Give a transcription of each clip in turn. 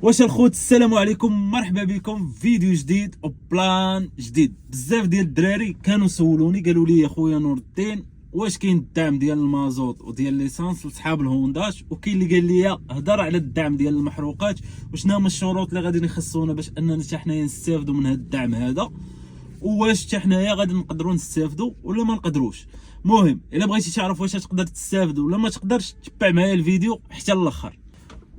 واش الخوت، السلام عليكم، مرحبا بكم في فيديو جديد وبلان جديد. بزاف ديال الدراري كانوا سولوني قالوا لي يا خويا نور الدين واش كاين الدعم ديال المازوت وديال ليسانس لصحاب الهونداش، وكاين اللي قال لي هضر على الدعم ديال المحروقات وشنو هما الشروط اللي غادي يخصونا باش اننا حتى حنايا نستافدوا من هذا الدعم هذا، واش حتى حنايا غادي نقدروا نستافدوا ولا ما نقدروش. المهم الا بغيتي تعرف واش تقدر تستافد ولا ما تقدرش، تبع معايا الفيديو حتى الاخر.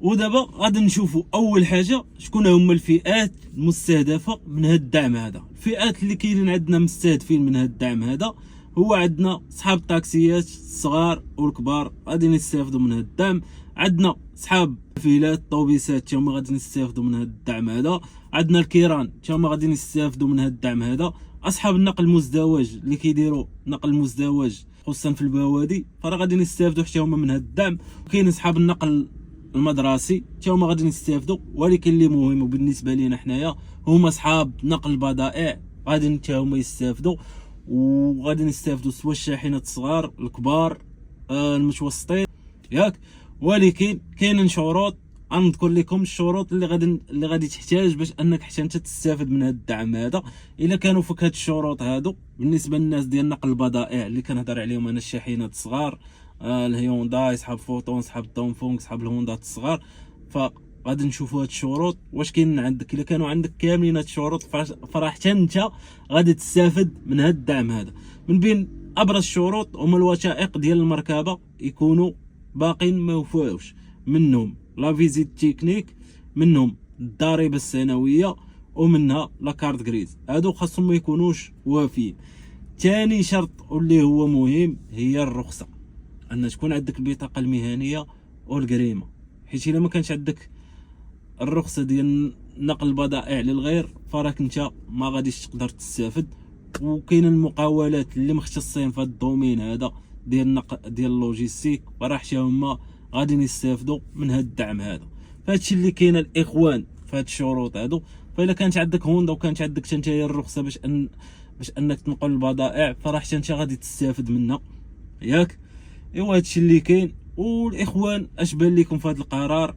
ودابا غادي نشوفوا اول حاجه شكون هما الفئات المستهدفه من هذا الدعم هذا. الفئات اللي كاينين عندنا مستهدفين من هذا الدعم هذا هو عندنا صحاب الطاكسيات الصغار والكبار غادي يستافدوا من هذا الدعم، عندنا صحاب الفيلات الطوبيسات هما غادي يستافدوا من هذا الدعم هذا، عندنا الكيران هما غادي يستافدوا من هذا الدعم هذا، اصحاب النقل المزدوج اللي كيديروا نقل مزدوج خصوصا في البوادي فراه غادي يستافدوا حتى هما من هذا الدعم. وكاين اصحاب النقل المدرسي حتى هما غادي يستافدوا، ولكن اللي مهم بالنسبه لينا حنايا هما اصحاب نقل البضائع غادي حتى هما يستافدوا، وغادي نستافدوا سوا الشاحنات الصغار الكبار المتوسطين ياك. ولكن كاينين شروط، غنذكر لكم الشروط اللي غادي تحتاج باش انك حتى انت تستافد من هذا الدعم هذا. الا كانوا فيك هاد الشروط هادو بالنسبه للناس ديال نقل البضائع اللي كنهضر عليهم انا، الشاحنات الصغار الهيونداي، صحاب فوتون، صحاب دونفونغ، صحاب الهوندات الصغار، فغادي نشوفوا هاد الشروط واش كاين عندك. الا كانوا عندك كاملين هاد الشروط فراه حتى انت غادي تستافد من هاد الدعم هذا. من بين ابرز الشروط هما الوثائق ديال المركبه يكونوا باقين ما وفاوش، منهم لا فيزيت تكنيك، منهم الضريبه السنويه، ومنها لا كارت غريز. هادو خاصهم ما يكونوش وافيين. ثاني شرط واللي هو مهم هي الرخصه، ان تكون عندك البطاقه المهنيه والقريمه، حيت الا ما كانش عندك الرخصه ديال نقل البضائع للغير فراك انت ما غاديش تقدر تستافد. وكاين المقاولات اللي مختصين في هذا الدومين هذا ديال النقل ديال اللوجيستيك فراه حتى هما غادي يستافدوا من هذا الدعم هذا. فهادشي اللي كاين الاخوان في هاد الشروط هادو. فاذا كانت عندك هوندا وكانت عندك حتى نتايا الرخصه باش انك تنقل البضائع فراه حتى انت غادي تستافد منها ياك. ايوا هادشي اللي كاين. والاخوان اش بان لكم في هذا القرار؟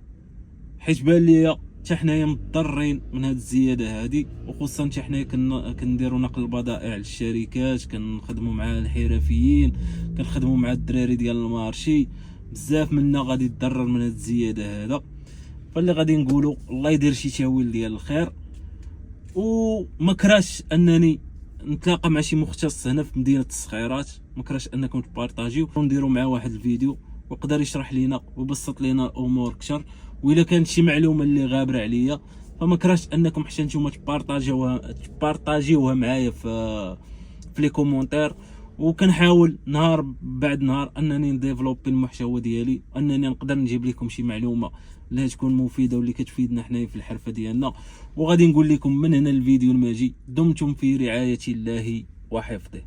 حيت بان ليا حتى حنايا مضطرين من هاد الزياده هادي، وخصوصا حتى حنايا كنديروا نقل البضائع للشركات، كنخدموا مع الحرفيين، كنخدموا مع الدراري ديال المارشي، بزاف منا غادي يتضرر من هاد الزياده هذا. فاللي غادي نقولوا الله يدير شي تاويل ديال الخير. وما كراش انني نتلاقى مع شي مختص هنا في مدينه الصخيرات، ما كراش انكم تبارطاجيو ونديروا معاه واحد الفيديو ويقدر يشرح لينا ويبسط لينا الامور اكثر. والا كانت شي معلومه اللي غابره عليا فما كراش انكم حتى نتوما تبارطاجيوها معايا في لي كومونتير، وكنحاول نهار بعد نهار انني نديفلوبي المحتوى ديالي، انني نقدر نجيب لكم شي معلومه اللي تكون مفيده واللي كتفيدنا حنايا في الحرفه ديالنا. وغادي نقول لكم من هنا الفيديو الماجي، دمتم في رعايه الله وحفظه.